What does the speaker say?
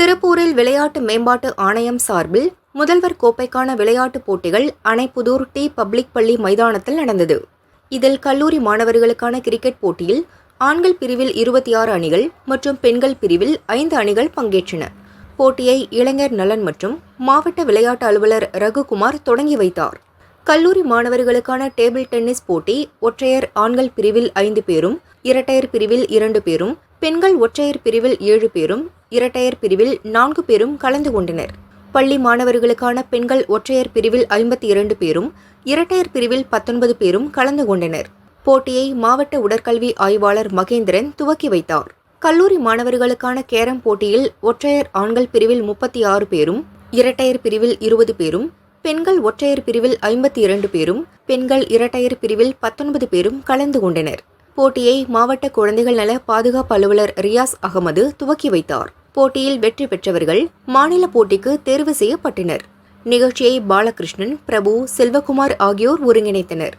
திருப்பூரில் விளையாட்டு மேம்பாட்டு ஆணையம் சார்பில் முதல்வர் கோப்பைக்கான விளையாட்டுப் போட்டிகள் அணைப்புதூர் டி பப்ளிக் பள்ளி மைதானத்தில் நடந்தது. இதில் கல்லூரி மாணவர்களுக்கான கிரிக்கெட் போட்டியில் ஆண்கள் பிரிவில் 26 அணிகள் மற்றும் பெண்கள் பிரிவில் 5 அணிகள் பங்கேற்றன. போட்டியை இளைஞர் நலன் மற்றும் மாவட்ட விளையாட்டு அலுவலர் ரகுகுமார் தொடங்கி வைத்தார். கல்லூரி மாணவர்களுக்கான டேபிள் டென்னிஸ் போட்டி ஒற்றையர் ஆண்கள் பிரிவில் 5 பேரும், இரட்டையர் பிரிவில் 2 பேரும், பெண்கள் ஒற்றையர் பிரிவில் 7 பேரும், இரட்டையர் பிரிவில் 4 பேரும் கலந்து கொண்டனர். பள்ளி மாணவர்களுக்கான பெண்கள் ஒற்றையர் பிரிவில் 52 பேரும், இரட்டையர் பிரிவில் 19 பேரும் கலந்து கொண்டனர். போட்டியை மாவட்ட உடற்கல்வி ஆய்வாளர் மகேந்திரன் துவக்கி வைத்தார். கல்லூரி மாணவர்களுக்கான கேரம் போட்டியில் ஒற்றையர் ஆண்கள் பிரிவில் 36 பேரும், இரட்டையர் பிரிவில் 20 பேரும், பெண்கள் ஒற்றையர் பிரிவில் 52 பேரும், பெண்கள் இரட்டையர் பிரிவில் 19 பேரும் கலந்து கொண்டனர். போட்டியை மாவட்ட குழந்தைகள் நல பாதுகாப்பு அலுவலர் ரியாஸ் அகமது துவக்கி வைத்தார். போட்டியில் வெற்றி பெற்றவர்கள் மாநில போட்டிக்கு தேர்வு செய்யப்பட்டனர். நிகழ்ச்சியை பாலகிருஷ்ணன், பிரபு, செல்வகுமார் ஆகியோர் ஒருங்கிணைத்தனர்.